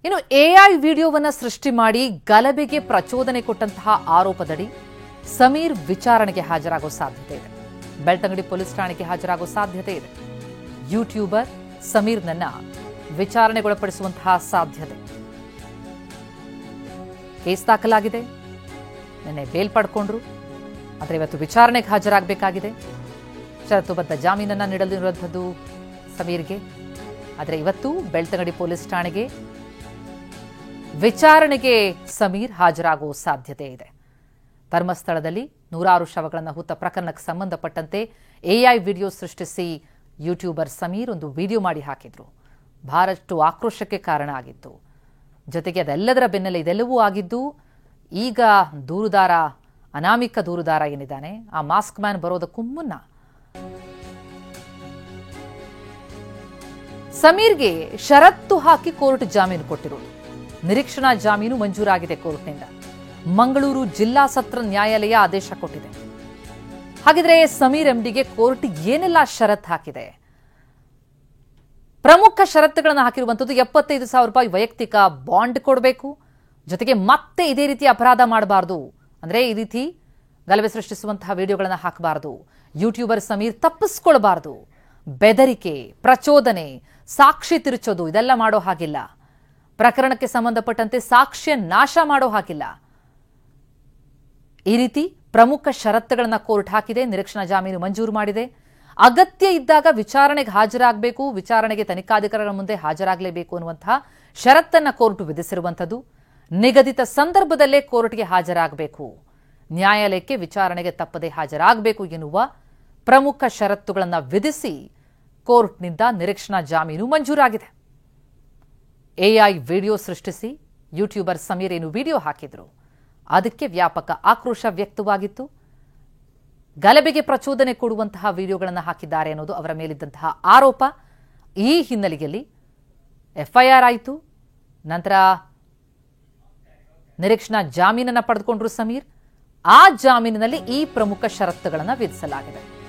ಇನ್ನು ಎಐ ವಿಡಿಯೋವನ್ನ ಸೃಷ್ಟಿ ಮಾಡಿ ಗಲಭೆಗೆ ಪ್ರಚೋದನೆ ಕೊಟ್ಟಂತಹ ಆರೋಪದಡಿ ಸಮೀರ್ ವಿಚಾರಣೆಗೆ ಹಾಜರಾಗೋ ಸಾಧ್ಯತೆ ಇದೆ. ಬೆಳ್ತಂಗಡಿ ಪೊಲೀಸ್ ಠಾಣೆಗೆ ಹಾಜರಾಗೋ ಸಾಧ್ಯತೆ ಇದೆ. ಯೂಟ್ಯೂಬರ್ ಸಮೀರ್ನನ್ನ ವಿಚಾರಣೆಗೊಳಪಡಿಸುವಂತಹ ಸಾಧ್ಯತೆ. ಕೇಸ್ ದಾಖಲಾಗಿದೆ. ನಿನ್ನೆ ಬೇಲ್ ಪಡ್ಕೊಂಡ್ರು. ಆದರೆ ಇವತ್ತು ವಿಚಾರಣೆಗೆ ಹಾಜರಾಗಬೇಕಾಗಿದೆ. ಷರತ್ತುಬದ್ಧ ಜಾಮೀನನ್ನ ನೀಡಲಿರುವಂಥದ್ದು ಸಮೀರ್ಗೆ. ಆದರೆ ಇವತ್ತು ಬೆಳ್ತಂಗಡಿ ಪೊಲೀಸ್ ಠಾಣೆಗೆ ವಿಚಾರಣೆಗೆ ಸಮೀರ್ ಹಾಜರಾಗುವ ಸಾಧ್ಯತೆ ಇದೆ. ಧರ್ಮಸ್ಥಳದಲ್ಲಿ ನೂರಾರು ಶವಗಳನ್ನು ಹುತ್ತ ಪ್ರಕರಣಕ್ಕೆ ಸಂಬಂಧಪಟ್ಟಂತೆ ಎಐ ವಿಡಿಯೋ ಸೃಷ್ಟಿಸಿ ಯೂಟ್ಯೂಬರ್ ಸಮೀರ್ ಒಂದು ವಿಡಿಯೋ ಮಾಡಿ ಹಾಕಿದ್ರು. ಬಹಳಷ್ಟು ಆಕ್ರೋಶಕ್ಕೆ ಕಾರಣ ಆಗಿತ್ತು. ಜೊತೆಗೆ ಅದೆಲ್ಲದರ ಬೆನ್ನಲ್ಲೇ ಇದೆಲ್ಲವೂ ಆಗಿದ್ದು ಈಗ ದೂರುದಾರ, ಅನಾಮಿಕ ದೂರುದಾರ ಏನಿದ್ದಾನೆ, ಆ ಮಾಸ್ಕ್ ಮ್ಯಾನ್ ಬರೋದಕ್ಕೂ ಮುನ್ನ ಸಮೀರ್ಗೆ ಷರತ್ತು ಹಾಕಿ ಕೋರ್ಟ್ ಜಾಮೀನು ಕೊಟ್ಟಿರುವುದು. ನಿರೀಕ್ಷಣಾ ಜಾಮೀನು ಮಂಜೂರಾಗಿದೆ ಕೋರ್ಟ್ನಿಂದ. ಮಂಗಳೂರು ಜಿಲ್ಲಾ ಸತ್ರ ನ್ಯಾಯಾಲಯ ಆದೇಶ ಕೊಟ್ಟಿದೆ. ಹಾಗಿದ್ರೆ ಸಮೀರ್ ಎಂಡಿಗೆ ಕೋರ್ಟ್ ಏನೆಲ್ಲ ಷರತ್ತು ಹಾಕಿದೆ? ಪ್ರಮುಖ ಷರತ್ತುಗಳನ್ನು ಹಾಕಿರುವಂಥದ್ದು 75,000 ರೂಪಾಯಿ ವೈಯಕ್ತಿಕ ಬಾಂಡ್ ಕೊಡಬೇಕು. ಜೊತೆಗೆ ಮತ್ತೆ ಇದೇ ರೀತಿ ಅಪರಾಧ ಮಾಡಬಾರದು, ಅಂದ್ರೆ ಈ ರೀತಿ ಗಲಭೆ ಸೃಷ್ಟಿಸುವಂತಹ ವಿಡಿಯೋಗಳನ್ನು ಹಾಕಬಾರದು. ಯೂಟ್ಯೂಬರ್ ಸಮೀರ್ ತಪ್ಪಿಸ್ಕೊಳ್ಬಾರದು. ಬೆದರಿಕೆ, ಪ್ರಚೋದನೆ, ಸಾಕ್ಷಿ ತಿರುಚೋದು ಇದೆಲ್ಲ ಮಾಡೋ ಹಾಗಿಲ್ಲ. ಪ್ರಕರಣಕ್ಕೆ ಸಂಬಂಧಪಟ್ಟಂತೆ ಸಾಕ್ಷ್ಯ ನಾಶ ಮಾಡೋ ಹಾಗಿಲ್ಲ. ಈ ರೀತಿ ಪ್ರಮುಖ ಷರತ್ತುಗಳನ್ನು ಕೋರ್ಟ್ ಹಾಕಿದೆ. ನಿರೀಕ್ಷಣಾ ಜಾಮೀನು ಮಂಜೂರು ಮಾಡಿದೆ. ಅಗತ್ಯ ಇದ್ದಾಗ ವಿಚಾರಣೆಗೆ ಹಾಜರಾಗಬೇಕು, ವಿಚಾರಣೆಗೆ ತನಿಖಾಧಿಕಾರಿಗಳ ಮುಂದೆ ಹಾಜರಾಗಲೇಬೇಕು ಅನ್ನುವಂತಹ ಷರತ್ತನ್ನ ಕೋರ್ಟ್ ವಿಧಿಸಿರುವಂಥದ್ದು. ನಿಗದಿತ ಸಂದರ್ಭದಲ್ಲೇ ಕೋರ್ಟ್ಗೆ ಹಾಜರಾಗಬೇಕು, ನ್ಯಾಯಾಲಯಕ್ಕೆ ವಿಚಾರಣೆಗೆ ತಪ್ಪದೆ ಹಾಜರಾಗಬೇಕು ಎನ್ನುವ ಪ್ರಮುಖ ಷರತ್ತುಗಳನ್ನು ವಿಧಿಸಿ ಕೋರ್ಟ್ನಿಂದ ನಿರೀಕ್ಷಣಾ ಜಾಮೀನು ಮಂಜೂರಾಗಿದೆ. ಎಐ ವಿಡಿಯೋ ಸೃಷ್ಟಿಸಿ ಯೂಟ್ಯೂಬರ್ ಸಮೀರ್ ಏನು ವಿಡಿಯೋ ಹಾಕಿದ್ರು, ಅದಕ್ಕೆ ವ್ಯಾಪಕ ಆಕ್ರೋಶ ವ್ಯಕ್ತವಾಗಿತ್ತು. ಗಲಭೆಗೆ ಪ್ರಚೋದನೆ ಕೊಡುವಂತಹ ವಿಡಿಯೋಗಳನ್ನು ಹಾಕಿದ್ದಾರೆ ಅನ್ನೋದು ಅವರ ಮೇಲಿದ್ದಂತಹ ಆರೋಪ. ಈ ಹಿನ್ನೆಲೆಯಲ್ಲಿ ಎಫ್ಐಆರ್ ಆಯಿತು. ನಂತರ ನಿರೀಕ್ಷಣಾ ಜಾಮೀನನ್ನು ಪಡೆದುಕೊಂಡ್ರು ಸಮೀರ್. ಆ ಜಾಮೀನಿನಲ್ಲಿ ಈ ಪ್ರಮುಖ ಷರತ್ತುಗಳನ್ನು ವಿಧಿಸಲಾಗಿದೆ.